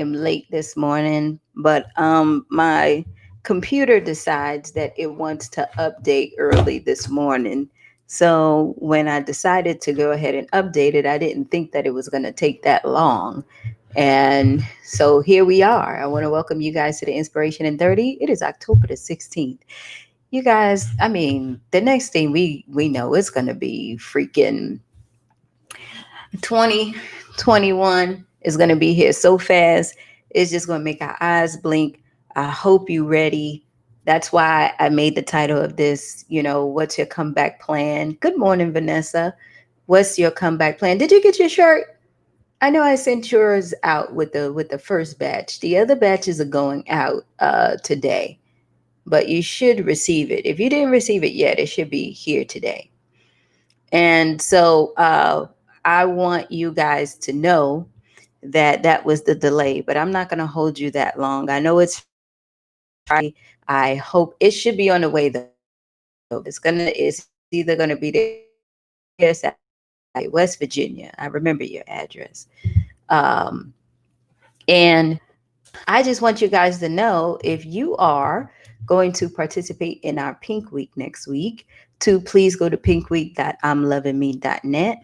am late this morning, but my computer decides that it wants to update early this morning. So when I decided to go ahead and update it, I didn't think that it was going to take that long. And so here we are. I want to welcome you guys to the Inspiration in 30. It is October the 16th. You guys, I mean, the next thing we know it's going to be freaking 2021 is going to be here so fast. It's just going to make our eyes blink. I hope you ready. That's why I made the title of this, what's your comeback plan? Good morning, Vanessa. What's your comeback plan? Did you get your shirt? I know I sent yours out with the first batch. The other batches are going out today, but you should receive it. If you didn't receive it yet, it should be here today. And so I want you guys to know that that was the delay, but I'm not going to hold you that long. I know it's Friday. I hope it should be on the way though. It's either going to be there, Saturday, West Virginia. I remember your address. Um, and I just want you guys to know if you are going to participate in our Pink Week next week, to please go to pinkweek.imlovingme.net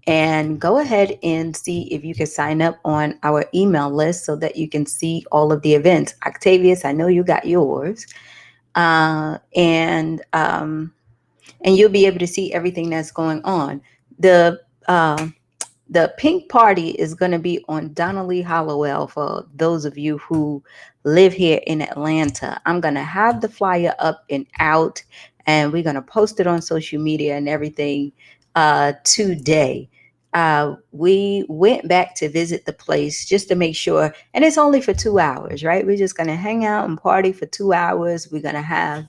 and go ahead and see if you can sign up on our email list so that you can see all of the events. Octavius, I know you got yours, and you'll be able to see everything that's going on. The pink party is going to be on Donnelly Hollowell for those of you who live here in Atlanta. I'm going to have the flyer up and out, and we're going to post it on social media and everything today. We went back to visit the place just to make sure, and it's only for 2 hours, right? We're just going to hang out and party for 2 hours. We're going to have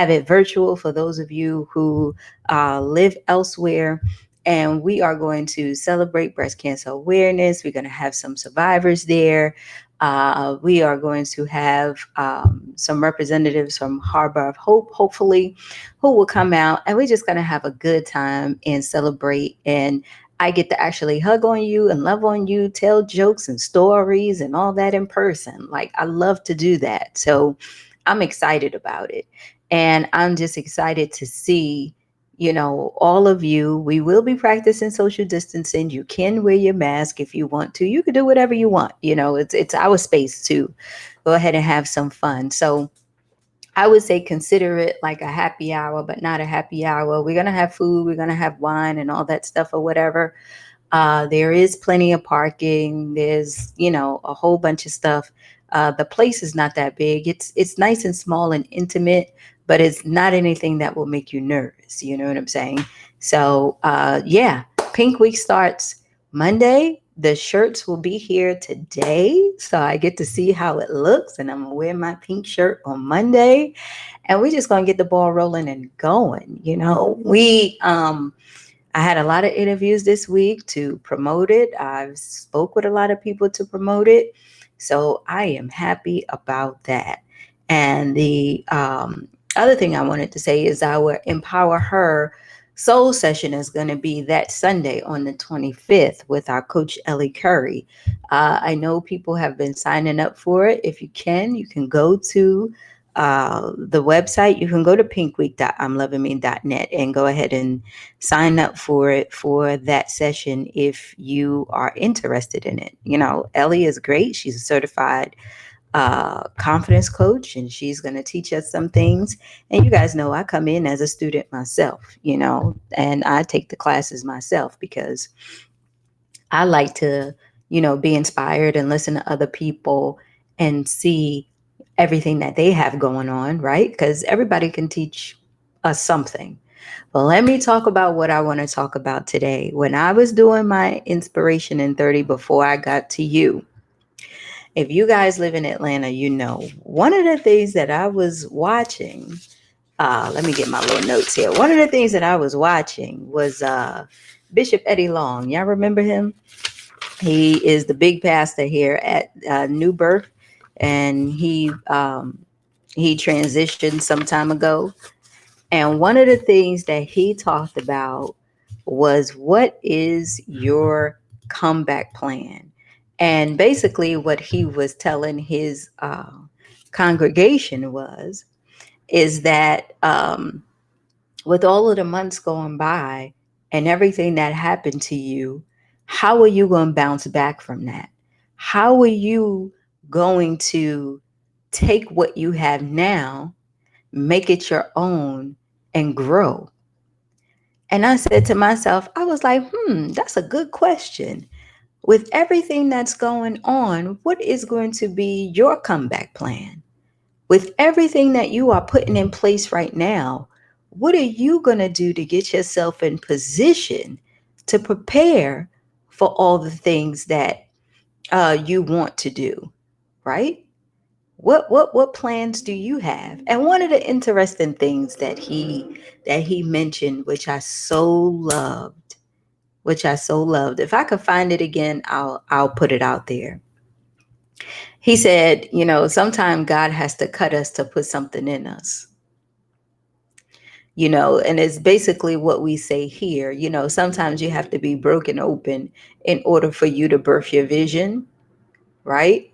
it virtual for those of you who live elsewhere, and we are going to celebrate breast cancer awareness. We're going to have some survivors there. We are going to have some representatives from Harbor of Hope, hopefully, who will come out, and we're just going to have a good time and celebrate. And I get to actually hug on you and love on you, tell jokes and stories and all that in person. Like, I love to do that. So I'm excited about it. And I'm just excited to see, all of you. We will be practicing social distancing. You can wear your mask if you want to. You can do whatever you want. It's our space to go ahead and have some fun. So I would say consider it like a happy hour, but not a happy hour. We're going to have food, we're going to have wine and all that stuff or whatever. There is plenty of parking. There's, a whole bunch of stuff. The place is not that big. It's nice and small and intimate, but it's not anything that will make you nervous. You know what I'm saying? So, yeah, Pink Week starts Monday. The shirts will be here today, so I get to see how it looks, and I'm gonna wear my pink shirt on Monday, and we're just gonna get the ball rolling and going. I had a lot of interviews this week to promote it. I've spoke with a lot of people to promote it, so I am happy about that. And the other thing I wanted to say is our Empower Her Soul session is going to be that Sunday on the 25th with our coach Ellie Curry. I know people have been signing up for it. If you can go to the website. You can go to pinkweek.imlovingme.net and go ahead and sign up for it for that session if you are interested in it. Ellie is great. She's a certified confidence coach, and she's going to teach us some things. And you guys know I come in as a student myself, and I take the classes myself because I like to, be inspired and listen to other people and see everything that they have going on, right? Because everybody can teach us something. But let me talk about what I want to talk about today. When I was doing my inspiration in 30 before I got to you, if you guys live in Atlanta, one of the things that I was watching, let me get my little notes here. One of the things that I was watching was Bishop Eddie Long. Y'all remember him? He is the big pastor here at New Birth, and he transitioned some time ago. And one of the things that he talked about was, what is your comeback plan? And basically, what he was telling his congregation is that with all of the months going by and everything that happened to you, how are you going to bounce back from that? How are you going to take what you have now, make it your own, and grow? And I said to myself, I was like, that's a good question. With everything that's going on, what is going to be your comeback plan? With everything that you are putting in place right now, what are you going to do to get yourself in position to prepare for all the things that you want to do, right? What plans do you have? And one of the interesting things that he mentioned, which I so loved. If I could find it again, I'll put it out there. He said, sometimes God has to cut us to put something in us. And it's basically what we say here. Sometimes you have to be broken open in order for you to birth your vision, right?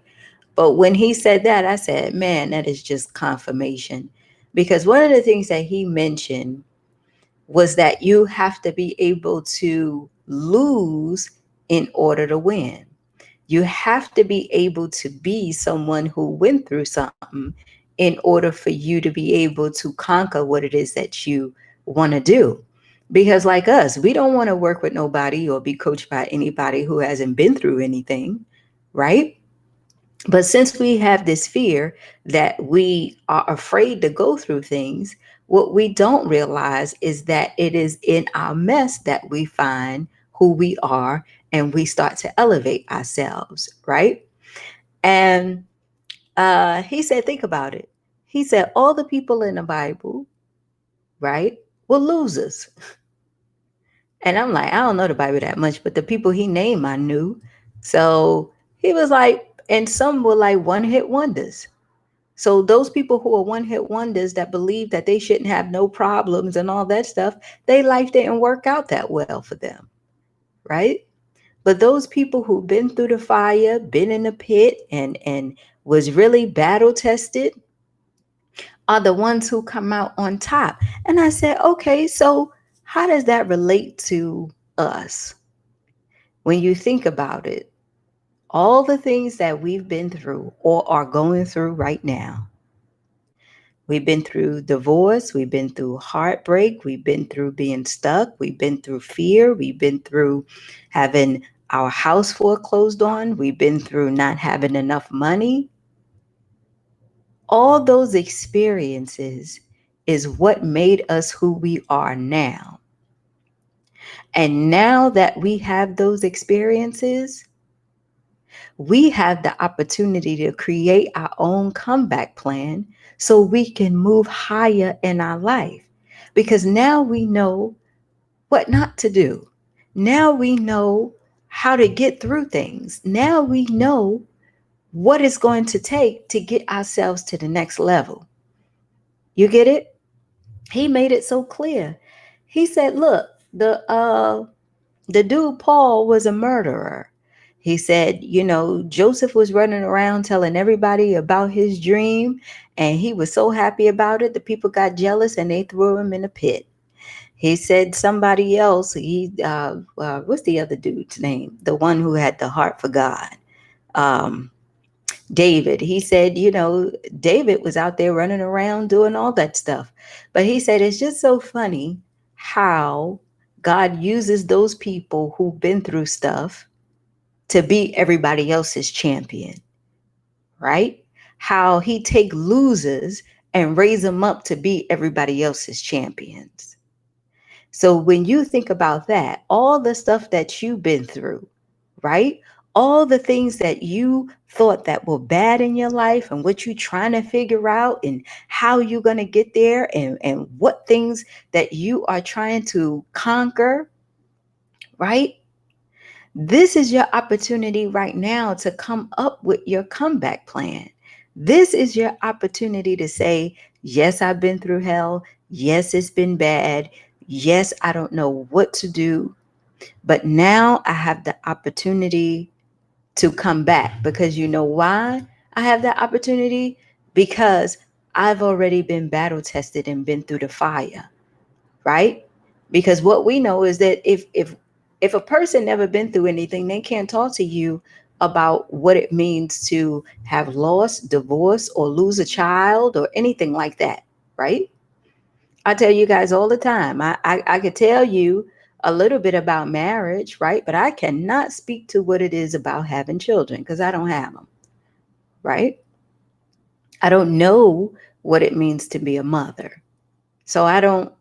But when he said that, I said, man, that is just confirmation. Because one of the things that he mentioned was that you have to be able to lose in order to win. You have to be able to be someone who went through something in order for you to be able to conquer what it is that you want to do. Because, like us, we don't want to work with nobody or be coached by anybody who hasn't been through anything, right? But since we have this fear that we are afraid to go through things, what we don't realize is that it is in our mess that we find who we are and we start to elevate ourselves, right? And he said, think about it. He said, all the people in the Bible, right, were losers. And I'm like, I don't know the Bible that much, but the people he named, I knew. So he was like, and some were like one hit wonders. So those people who are one hit wonders that believe that they shouldn't have no problems and all that stuff, their life didn't work out that well for them, right? But those people who've been through the fire, been in the pit, and was really battle tested, are the ones who come out on top. And I said, okay, so how does that relate to us? When you think about it, all the things that we've been through or are going through right now. We've been through divorce, we've been through heartbreak, we've been through being stuck, we've been through fear, we've been through having our house foreclosed on, we've been through not having enough money. All those experiences is what made us who we are now. And now that we have those experiences, we have the opportunity to create our own comeback plan so we can move higher in our life. Because now we know what not to do. Now we know how to get through things. Now we know what it's going to take to get ourselves to the next level. You get it? He made it so clear. He said, look, the dude Paul was a murderer. He said, Joseph was running around telling everybody about his dream, and he was so happy about it. The people got jealous and they threw him in a pit. He said somebody else, what's the other dude's name? The one who had the heart for God. Um, David. He said, David was out there running around doing all that stuff. But he said, it's just so funny how God uses those people who've been through stuff to be everybody else's champion, right? How he take losers and raise them up to be everybody else's champions. So when you think about that, all the stuff that you've been through, right? All the things that you thought that were bad in your life and what you're trying to figure out and how you're going to get there and what things that you are trying to conquer, right? This is your opportunity right now to come up with your comeback plan. This is your opportunity to say, yes, I've been through hell. Yes, it's been bad. Yes, I don't know what to do. But now I have the opportunity to come back. Because you know why I have that opportunity? Because I've already been battle tested and been through the fire, right? Because what we know is that if a person never been through anything, they can't talk to you about what it means to have lost, divorce, or lose a child or anything like that, right? I tell you guys all the time. I could tell you a little bit about marriage, right? But I cannot speak to what it is about having children because I don't have them, right? I don't know what it means to be a mother. So I don't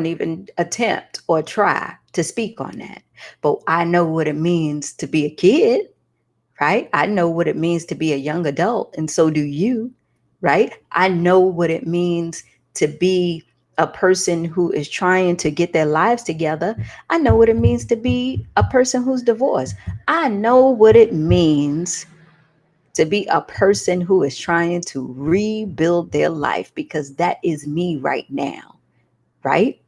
even attempt or try to speak on that. But I know what it means to be a kid, right? I know what it means to be a young adult, and so do you, right? I know what it means to be a person who is trying to get their lives together. I know what it means to be a person who's divorced. I know what it means to be a person who is trying to rebuild their life because that is me right now, right?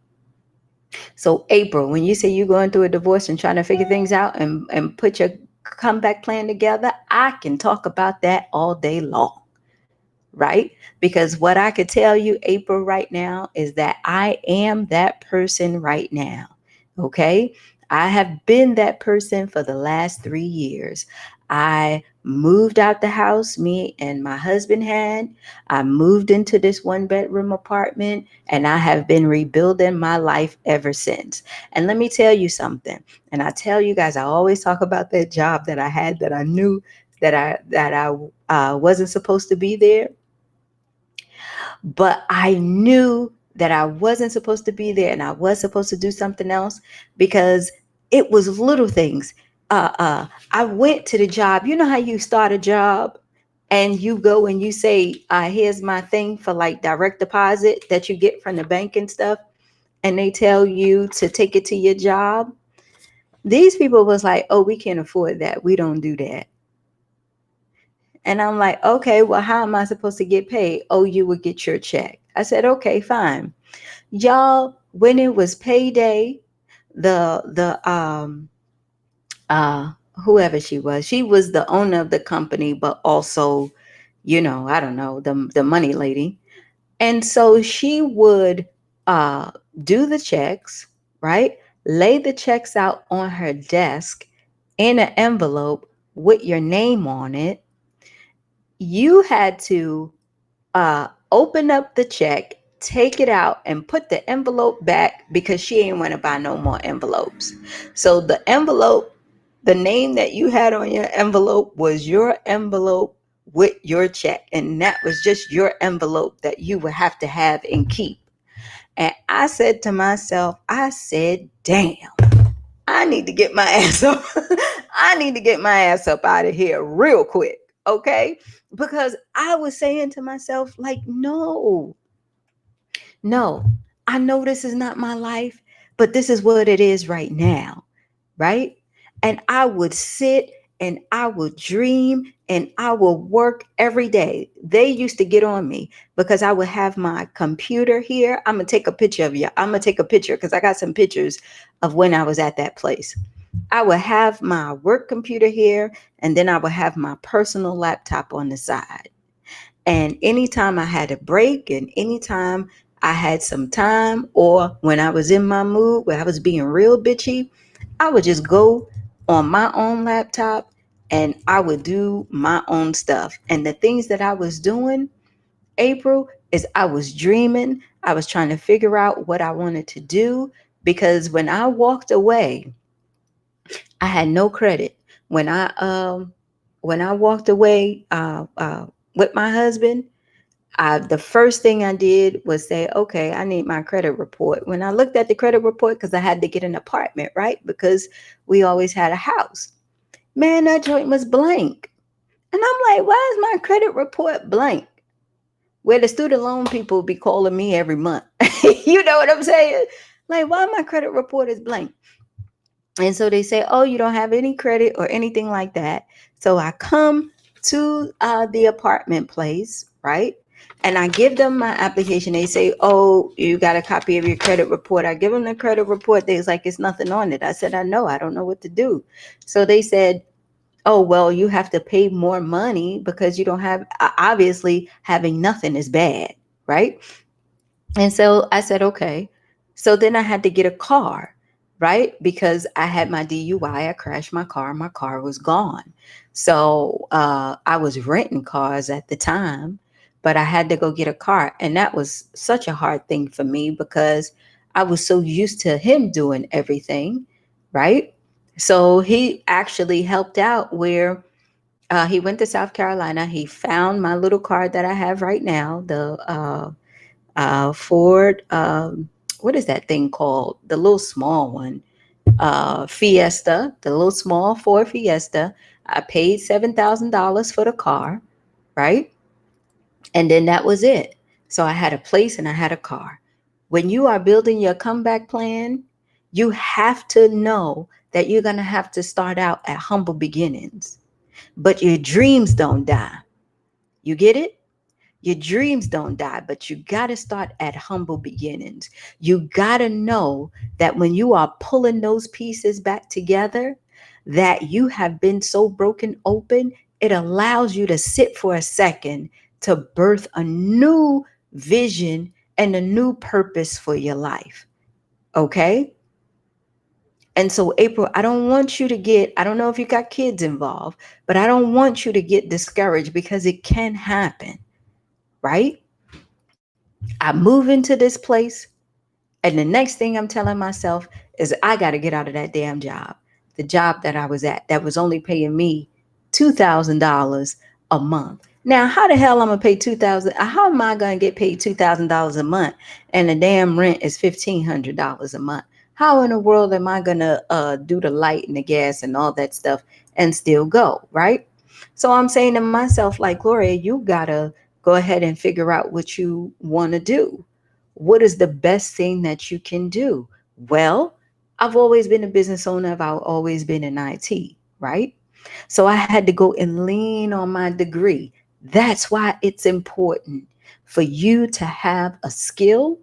So, April, when you say you're going through a divorce and trying to figure things out and put your comeback plan together, I can talk about that all day long, right? Because what I could tell you, April, right now is that I am that person right now. Okay. I have been that person for the last 3 years. I moved out the house, me and my husband had. I moved into this 1 bedroom apartment and I have been rebuilding my life ever since. And let me tell you something. And I tell you guys, I always talk about that job that I had that I knew that I wasn't supposed to be there, but I knew that I wasn't supposed to be there and I was supposed to do something else because it was little things. I went to the job. You know how you start a job and you go and you say, here's my thing for like direct deposit that you get from the bank and stuff. And they tell you to take it to your job. These people was like, oh, we can't afford that. We don't do that. And I'm like, okay, well, how am I supposed to get paid? Oh, you would get your check. I said, okay, fine. Y'all, when it was payday, the whoever she was the owner of the company, but also, I don't know, the money lady. And so she would uh do the checks, right? Lay the checks out on her desk in an envelope with your name on it. You had to open up the check, take it out, and put the envelope back because she ain't want to buy no more envelopes. So the envelope, the name that you had on your envelope was your envelope with your check. And that was just your envelope that you would have to have and keep. And I said to myself, I said, damn, I need to get my ass up. I need to get my ass up out of here real quick. Okay. Because I was saying to myself, like, no, no, I know this is not my life, but this is what it is right now. Right. And I would sit and I would dream and I would work every day. They used to get on me because I would have my computer here. I'm going to take a picture of you. I'm going to take a picture because I got some pictures of when I was at that place. I would have my work computer here and then I would have my personal laptop on the side. And anytime I had a break and anytime I had some time or when I was in my mood where I was being real bitchy, I would just go on my own laptop and I would do my own stuff. And the things that I was doing, April, is I was dreaming. I was trying to figure out what I wanted to do because when I walked away, I had no credit. When I walked away with my husband, the first thing I did was say, okay, I need my credit report. When I looked at the credit report, because I had to get an apartment, right? Because we always had a house. Man, that joint was blank. And I'm like, why is my credit report blank? Where the student loan people be calling me every month. You know what I'm saying? Like, why my credit report is blank? And so they say, oh, you don't have any credit or anything like that. So I come to the apartment place, right? And I give them my application. They say, oh, you got a copy of your credit report. I give them the credit report. They was like, it's nothing on it. I said, I know. I don't know what to do. So they said, Oh, well, you have to pay more money because you don't have, obviously, having nothing is bad, right? And so I said, okay. So then I had to get a car, right? Because I had my DUI. I crashed my car. My car was gone. So I was renting cars at the time, but I had to go get a car. And that was such a hard thing for me because I was so used to him doing everything, right? So he actually helped out where he went to South Carolina. He found my little car that I have right now, the Ford. What is that thing called? The little small one, Fiesta. The little small Ford Fiesta. I paid $7,000 for the car, right? And then that was it. So I had a place and I had a car. When you are building your comeback plan, you have to know that you're going to have to start out at humble beginnings, but your dreams don't die. You get it? Your dreams don't die, but you got to start at humble beginnings. You got to know that when you are pulling those pieces back together, that you have been so broken open, it allows you to sit for a second to birth a new vision and a new purpose for your life. Okay? And so, April, I don't want you to get, I don't know if you got kids involved, but I don't want you to get discouraged because it can happen, right? I move into this place, and the next thing I'm telling myself is I got to get out of that damn job. The job that I was at that was only paying me $2,000 a month. Now, how the hell I'm gonna pay 2,000? How am I gonna get paid $2,000 a month and the damn rent is $1,500 a month? How in the world am I gonna do the light and the gas and all that stuff and still go, right? So I'm saying to myself, like, Gloria, you gotta go ahead and figure out what you want to do. What is the best thing that you can do? Well, I've always been a business owner. I've always been in IT, right? So I had to go and lean on my degree. That's why it's important for you to have a skill,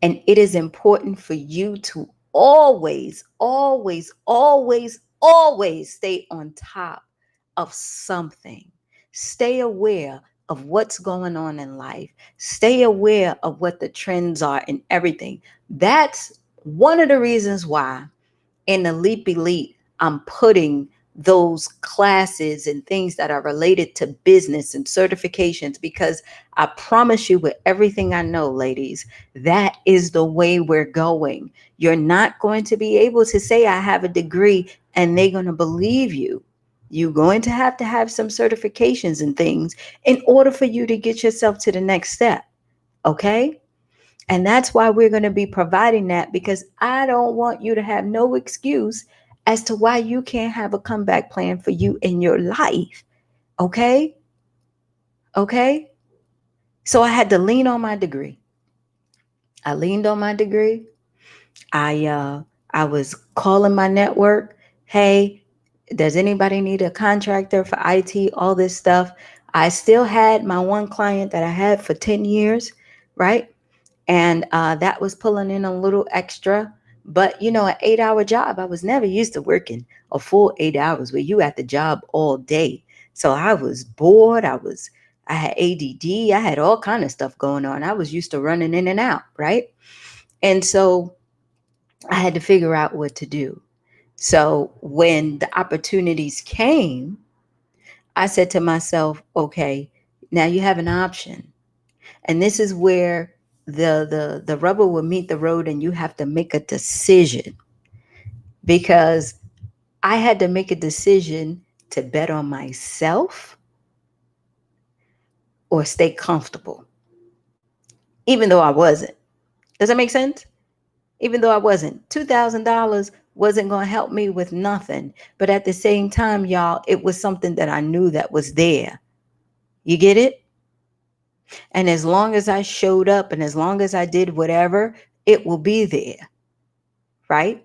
and it is important for you to always, always, always, always stay on top of something. Stay aware of what's going on in life. Stay aware of what the trends are and everything. That's one of the reasons why in the Leap Elite, I'm putting those classes and things that are related to business and certifications, because I promise you, with everything I know, ladies, that is the way we're going. You're not going to be able to say, I have a degree, and they're going to believe you. You're going to have some certifications and things in order for you to get yourself to the next step. Okay? And that's why we're going to be providing that, because I don't want you to have no excuse as to why you can't have a comeback plan for you in your life. Okay? Okay? So I had to lean on my degree. I leaned on my degree. I was calling my network. Hey, does anybody need a contractor for IT? All this stuff. I still had my one client that I had for 10 years, right? And that was pulling in a little extra. But an 8-hour job, I was never used to working a full 8 hours where you at the job all day. So I was bored. I had ADD. I had all kind of stuff going on. I was used to running in and out, right? And so I had to figure out what to do. So when the opportunities came, I said to myself, okay, now you have an option. And this is where the rubber will meet the road, and you have to make a decision, because I had to make a decision to bet on myself or stay comfortable, even though I wasn't. Does that make sense? Even though I wasn't. $2,000 wasn't going to help me with nothing. But at the same time, y'all, it was something that I knew that was there. You get it? And as long as I showed up and as long as I did whatever, it will be there. Right?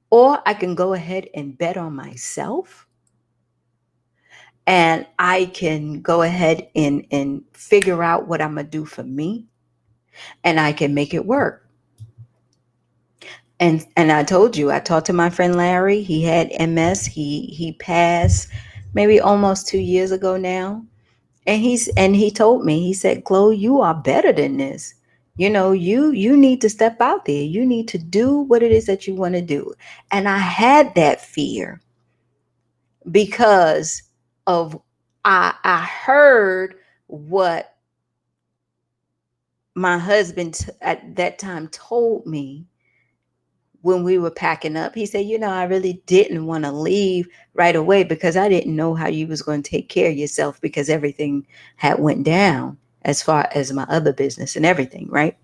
Or I can go ahead and bet on myself, and I can go ahead and figure out what I'm going to do for me, and I can make it work. And I told you, I talked to my friend Larry. He had MS. He passed maybe almost 2 years ago now. And he told me, he said, Chloe, you are better than this. You need to step out there. You need to do what it is that you want to do. And I had that fear because of I heard what my husband at that time told me when we were packing up. He said, I really didn't want to leave right away because I didn't know how you was going to take care of yourself because everything had went down as far as my other business and everything, right?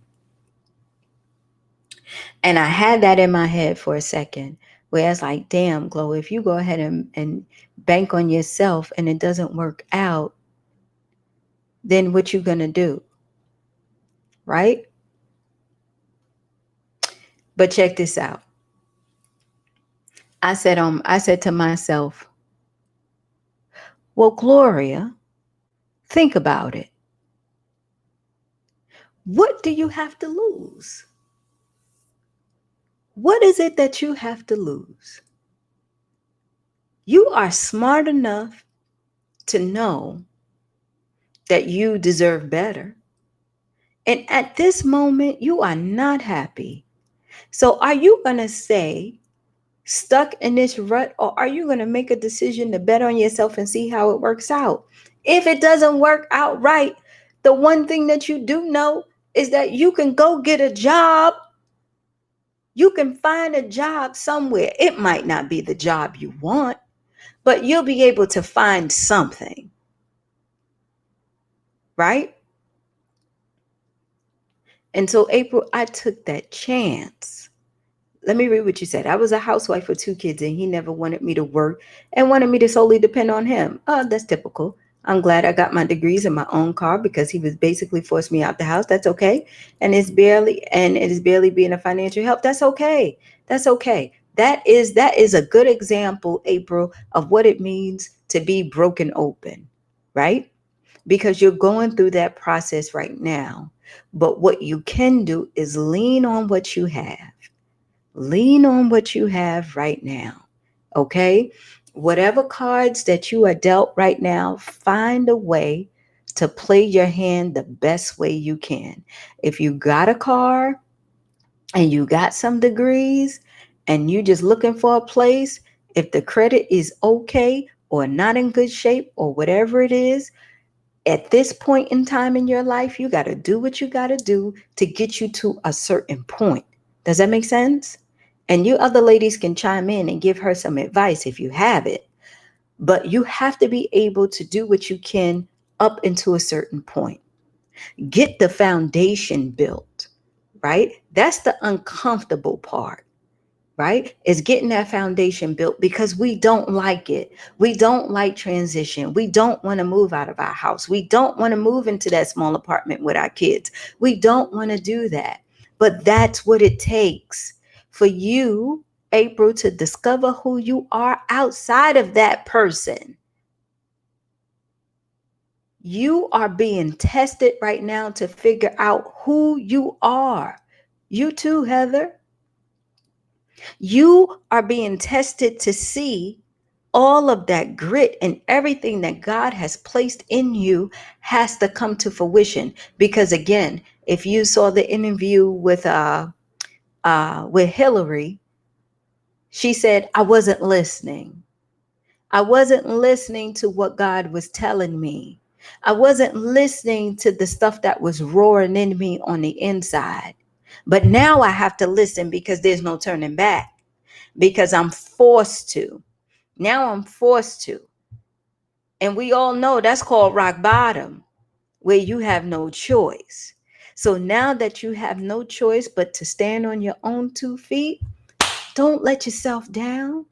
And I had that in my head for a second where I was like, damn, Chloe, if you go ahead and bank on yourself and it doesn't work out, then what you gonna do, right? But check this out. I said to myself, well, Gloria, think about it. What do you have to lose? What is it that you have to lose? You are smart enough to know that you deserve better. And at this moment, you are not happy. So are you going to stay stuck in this rut, or are you going to make a decision to bet on yourself and see how it works out? If it doesn't work out right, the one thing that you do know is that you can go get a job. You can find a job somewhere. It might not be the job you want, but you'll be able to find something, right? And so, April, I took that chance. Let me read what you said. I was a housewife with 2 kids and he never wanted me to work and wanted me to solely depend on him. Oh, that's typical. I'm glad I got my degrees in my own car because he was basically forced me out the house. That's okay. And it is barely being a financial help. That's okay. That's okay. That is a good example, April, of what it means to be broken open, right? Because you're going through that process right now. But what you can do is lean on what you have. Lean on what you have right now. Okay? Whatever cards that you are dealt right now, find a way to play your hand the best way you can. If you got a car and you got some degrees and you just looking for a place, if the credit is okay or not in good shape or whatever it is, at this point in time in your life, you got to do what you got to do to get you to a certain point. Does that make sense? And you other ladies can chime in and give her some advice if you have it. But you have to be able to do what you can up into a certain point. Get the foundation built, right? That's the uncomfortable part, right? Is getting that foundation built because we don't like it. We don't like transition. We don't want to move out of our house. We don't want to move into that small apartment with our kids. We don't want to do that. But that's what it takes for you, April, to discover who you are outside of that person. You are being tested right now to figure out who you are. You too, Heather. You are being tested to see all of that grit and everything that God has placed in you has to come to fruition. Because again, if you saw the interview with Hillary, she said, I wasn't listening. I wasn't listening to what God was telling me. I wasn't listening to the stuff that was roaring in me on the inside. But now I have to listen because there's no turning back, because I'm forced to. Now I'm forced to. And we all know that's called rock bottom, where you have no choice. So now that you have no choice but to stand on your own 2 feet, don't let yourself down.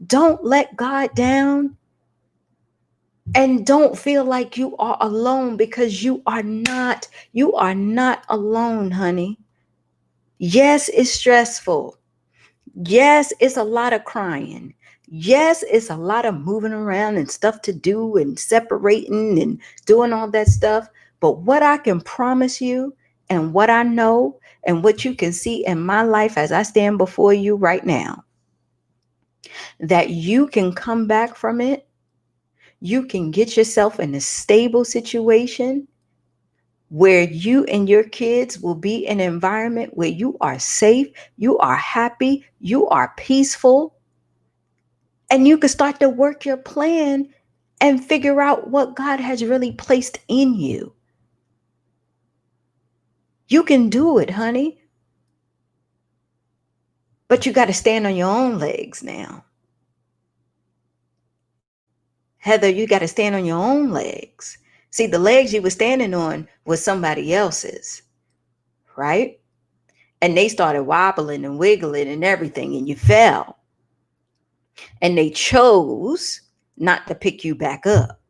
Don't let God down. And don't feel like you are alone, because you are not. You are not alone, honey. Yes, it's stressful. Yes, it's a lot of crying. Yes, it's a lot of moving around and stuff to do and separating and doing all that stuff. But what I can promise you And what I know and what you can see in my life as I stand before you right now, that you can come back from it. You can get yourself in a stable situation where you and your kids will be in an environment where you are safe, you are happy, you are peaceful, and you can start to work your plan and figure out what God has really placed in you. You can do it, honey. But you got to stand on your own legs now. Heather, you got to stand on your own legs. See, the legs you were standing on was somebody else's, right? And they started wobbling and wiggling and everything, and you fell. And they chose not to pick you back up.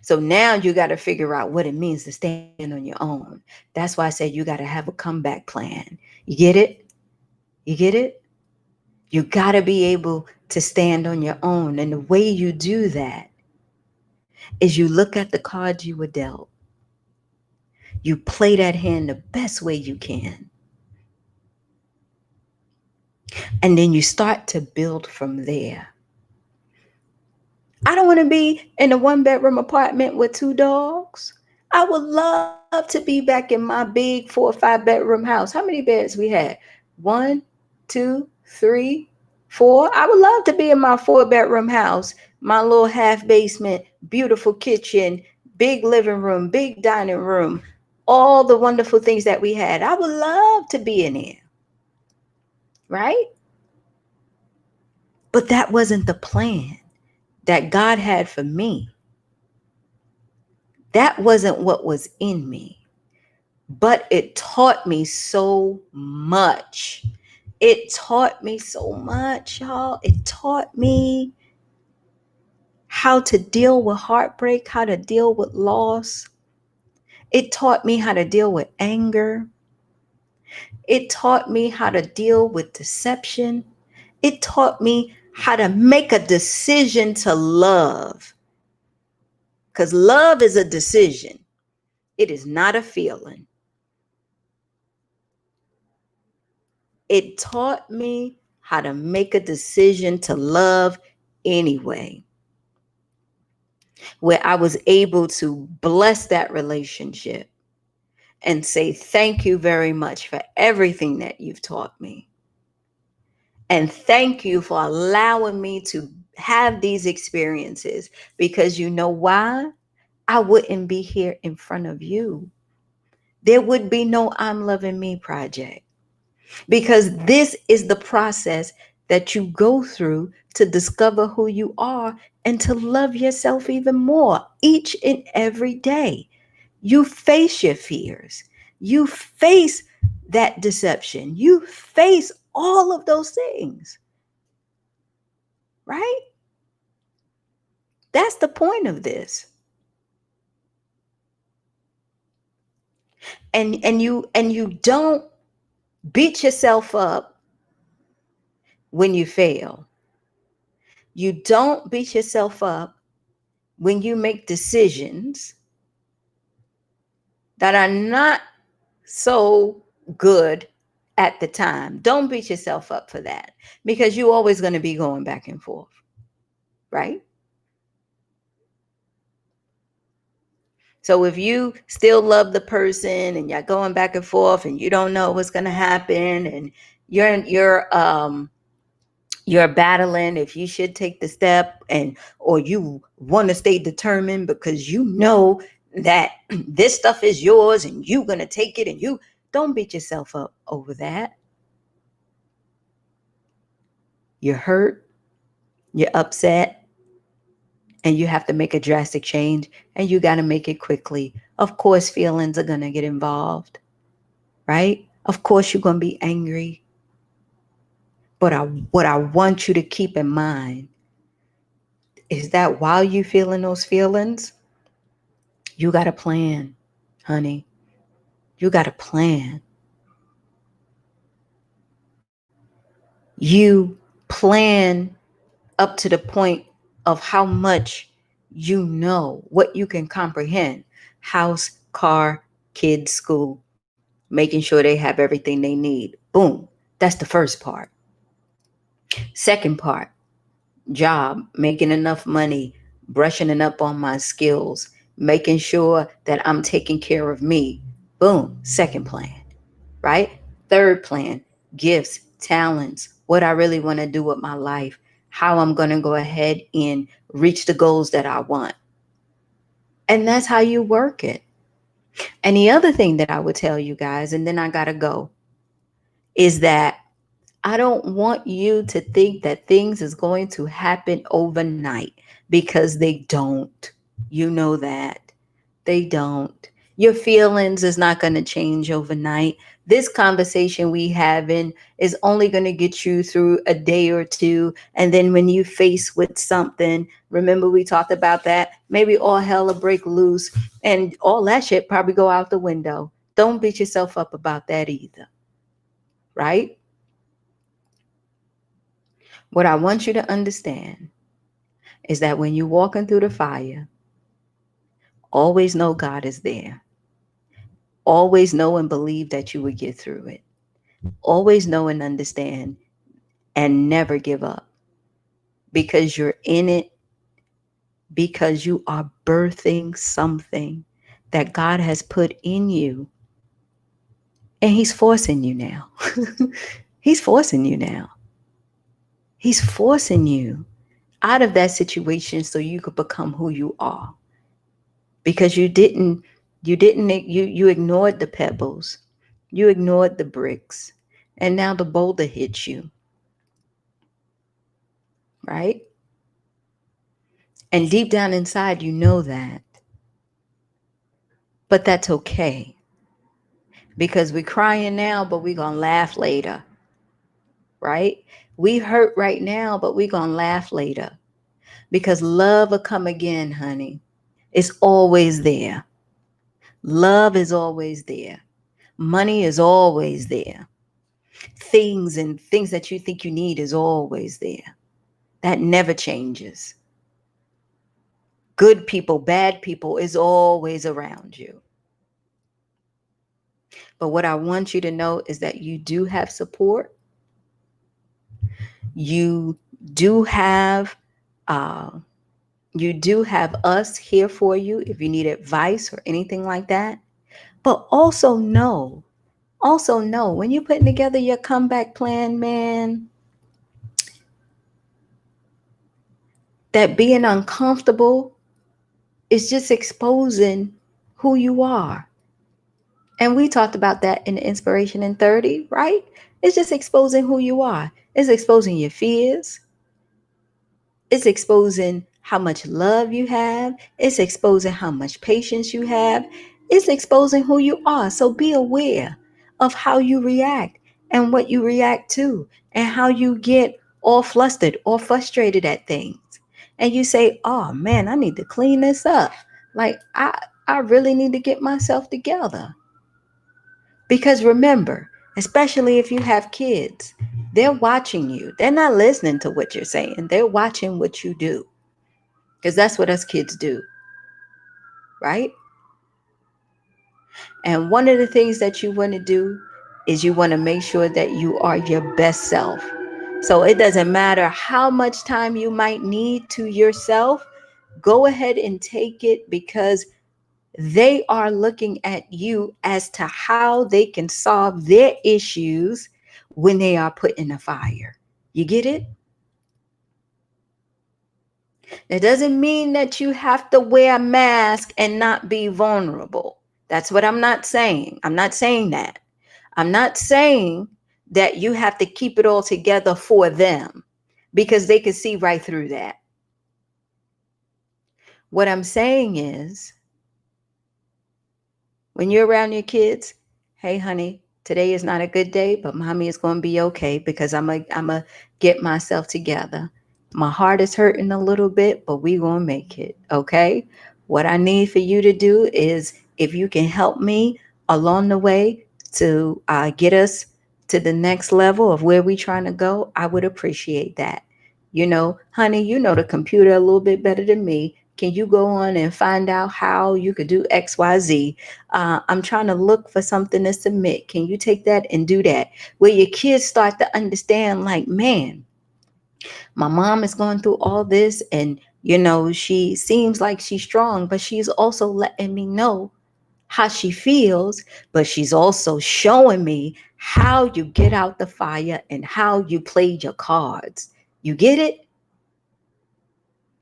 So now you got to figure out what it means to stand on your own. That's why I said you got to have a comeback plan. You get it? You get it? You got to be able to stand on your own. And the way you do that is you look at the cards you were dealt. You play that hand the best way you can. And then you start to build from there. I don't want to be in a 1-bedroom apartment with 2 dogs. I would love to be back in my big 4 or 5-bedroom house. How many beds we had? 1, 2, 3, 4. I would love to be in my 4-bedroom house, my little half basement, beautiful kitchen, big living room, big dining room, all the wonderful things that we had. I would love to be in there, right? But that wasn't the plan that God had for me. That wasn't what was in me. But it taught me so much. It taught me so much, y'all. It taught me how to deal with heartbreak, how to deal with loss. It taught me how to deal with anger. It taught me how to deal with deception. It taught me how to make a decision to love. Because love is a decision, it is not a feeling. It taught me how to make a decision to love anyway, where I was able to bless that relationship and say, thank you very much for everything that you've taught me. And thank you for allowing me to have these experiences, because you know why? I wouldn't be here in front of you. There would be no I'm Loving Me project, because this is the process that you go through to discover who you are and to love yourself even more each and every day. You face your fears. You face that deception. You face all of those things, right? That's the point of this. And you don't beat yourself up when you fail. You don't beat yourself up when you make decisions that are not so good at the time. Don't beat yourself up for that, because you're always going to be going back and forth, right? So if you still love the person and you're going back and forth and you don't know what's going to happen, and you're battling if you should take the step, and or you want to stay determined because you know that this stuff is yours and you're going to take it, and you don't beat yourself up over that. You're hurt, you're upset, and you have to make a drastic change, and you got to make it quickly. Of course, feelings are going to get involved, right? Of course, you're going to be angry. But what I want you to keep in mind is that while you're feeling those feelings, you got a plan, honey. You got a plan. You plan up to the point of how much you know, what you can comprehend, how car, kids, school, making sure they have everything they need. Boom. That's the first part. Second part, job, making enough money, brushing up on my skills, making sure that I'm taking care of me. Boom. Second plan, right? Third plan, gifts, talents, what I really want to do with my life, how I'm going to go ahead and reach the goals that I want. And that's how you work it. And the other thing that I would tell you guys, and then I got to go, is that I don't want you to think that things is going to happen overnight, because they don't. You know that. They don't. Your feelings is not going to change overnight. This conversation we having is only going to get you through a day or two. And then when you face with something, remember we talked about that, maybe all hell will break loose and all that shit probably go out the window. Don't beat yourself up about that either. Right? What I want you to understand is that when you're walking through the fire, always know God is there. Always know and believe that you will get through it. Always know and understand, and never give up, because you're in it, because you are birthing something that God has put in you, and He's forcing you now. He's forcing you now. He's forcing you out of that situation so you could become who you are. Because you ignored the pebbles, you ignored the bricks, and now the boulder hits you, right? And deep down inside, you know that. But that's okay, because we're crying now, but we're going to laugh later, right? We hurt right now, but we're going to laugh later, because love will come again, honey. It's always there. Love is always there. Money is always there. Things and things that you think you need is always there. That never changes. Good people, bad people is always around you. But what I want you to know is that you do have support. You do have uh, you do have us here for you if you need advice or anything like that. But also know when you're putting together your comeback plan, man, that being uncomfortable is just exposing who you are. And we talked about that in the Inspiration in 30, right? It's just exposing who you are. It's exposing your fears. It's exposing how much love you have. It's exposing how much patience you have. It's exposing who you are. So be aware of how you react and what you react to, and how you get all flustered or frustrated at things. And you say, oh man, I need to clean this up. Like I really need to get myself together. Because remember, especially if you have kids, they're watching you. They're not listening to what you're saying. They're watching what you do. Because that's what us kids do, right? And one of the things that you want to do is you want to make sure that you are your best self. So it doesn't matter how much time you might need to yourself, go ahead and take it, because they are looking at you as to how they can solve their issues when they are put in a fire. You get it? That doesn't mean that you have to wear a mask and not be vulnerable. That's what I'm not saying. I'm not saying that. I'm not saying that you have to keep it all together for them, because they can see right through that. What I'm saying is, when you're around your kids, hey, honey, today is not a good day, but mommy is going to be okay, because I'm a get myself together. My heart is hurting a little bit, but we going to make it, okay? What I need for you to do is, if you can help me along the way to get us to the next level of where we trying to go, I would appreciate that. You know, honey, you know the computer a little bit better than me. Can you go on and find out how you could do XYZ? I'm trying to look for something to submit. Can you take that and do that? Where your kids start to understand, like, man, my mom is going through all this, and she seems like she's strong, but she's also letting me know how she feels, but she's also showing me how you get out the fire and how you played your cards. You get it?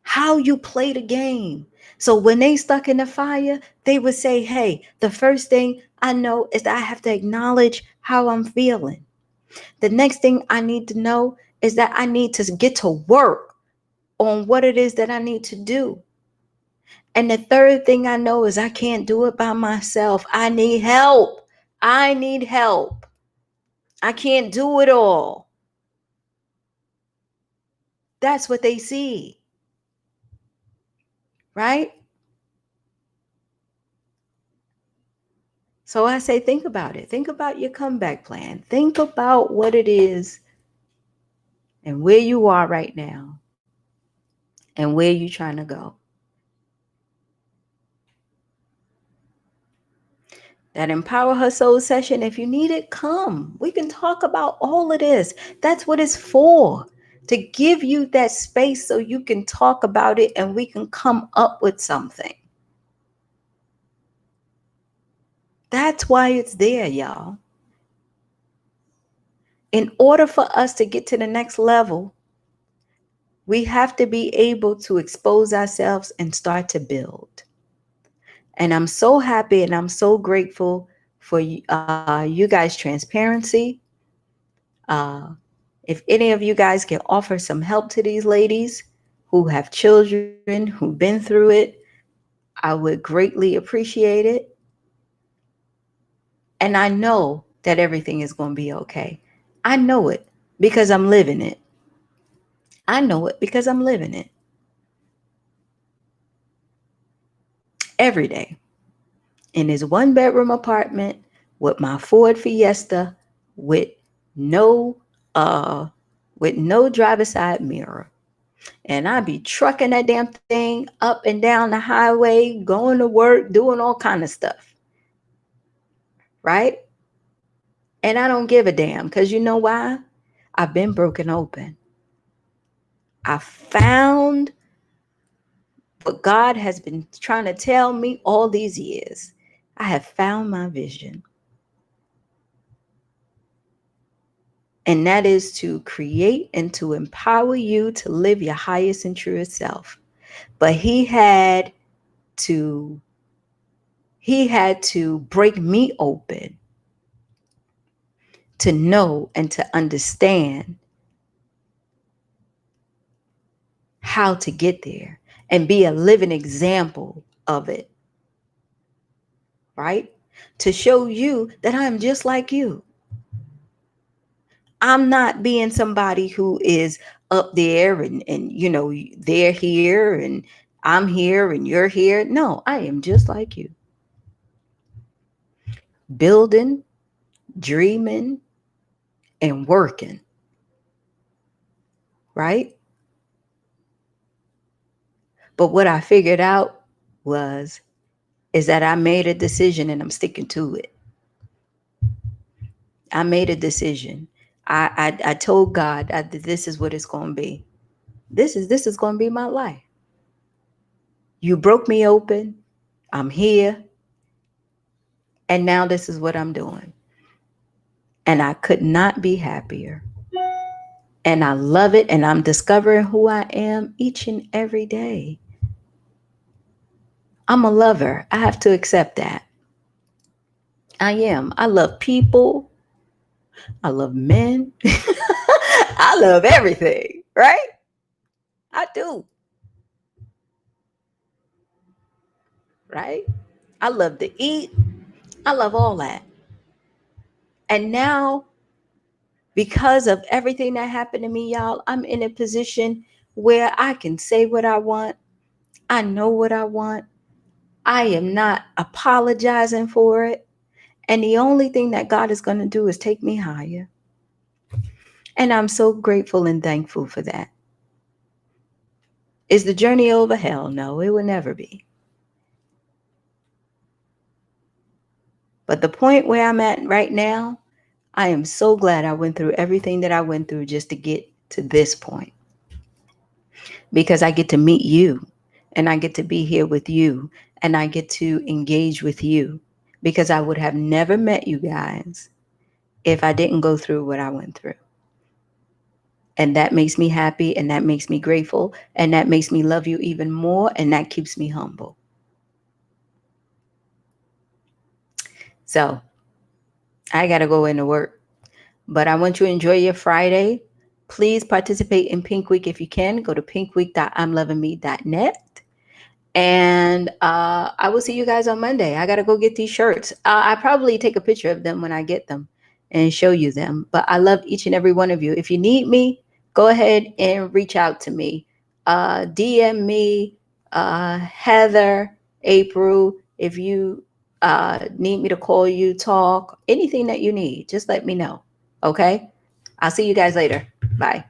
How you play the game. So when they stuck in the fire, they would say, hey, the first thing I know is that I have to acknowledge how I'm feeling. The next thing I need to know is that I need to get to work on what it is that I need to do. And the third thing I know is I can't do it by myself. I need help. I need help. I can't do it all. That's what they see, right? So I say, think about it. Think about your comeback plan. Think about what it is and where you are right now and where you're trying to go. That Empower Her Soul session, if you need it, come. We can talk about all of this. That's what it's for, to give you that space so you can talk about it and we can come up with something. That's why it's there, y'all. In order for us to get to the next level, we have to be able to expose ourselves and start to build. And I'm so happy and I'm so grateful for you guys' transparency. If any of you guys can offer some help to these ladies who have children, who've been through it, I would greatly appreciate it. And I know that everything is going to be okay. I know it because I'm living it. I know it because I'm living it every day. In this 1-bedroom apartment with my Ford Fiesta with no uh with no driver's side mirror. And I be trucking that damn thing up and down the highway, going to work, doing all kind of stuff. Right? And I don't give a damn, because you know why? I've been broken open. I found what God has been trying to tell me all these years. I have found my vision. And that is to create and to empower you to live your highest and truest self. But he had to break me open to know and to understand how to get there and be a living example of it. Right? To show you that I'm just like you. I'm not being somebody who is up there and they're here and I'm here and you're here. No, I am just like you. Building, dreaming, and working. Right? But what I figured out is that I made a decision and I'm sticking to it. I made a decision. I told God that this is what it's going to be. This is going to be my life. You broke me open. I'm here. And now this is what I'm doing. And I could not be happier. And I love it. And I'm discovering who I am each and every day. I'm a lover. I have to accept that. I am. I love people. I love men. I love everything, right? I do. Right? I love to eat. I love all that. And now, because of everything that happened to me, y'all, I'm in a position where I can say what I want. I know what I want. I am not apologizing for it. And the only thing that God is going to do is take me higher. And I'm so grateful and thankful for that. Is the journey over? Hell no, it will never be. But the point where I'm at right now, I am so glad I went through everything that I went through just to get to this point. Because I get to meet you, and I get to be here with you, and I get to engage with you, because I would have never met you guys if I didn't go through what I went through. And that makes me happy, and that makes me grateful, and that makes me love you even more, and that keeps me humble. So I got to go into work, but I want you to enjoy your Friday. Please participate in Pink Week if you can. Go to pinkweek.imlovingme.net. And I will see you guys on Monday. I got to go get these shirts. I probably take a picture of them when I get them and show you them. But I love each and every one of you. If you need me, go ahead and reach out to me. DM me, Heather, April. If you need me to call you, talk, anything that you need, just let me know. Okay? I'll see you guys later. Bye.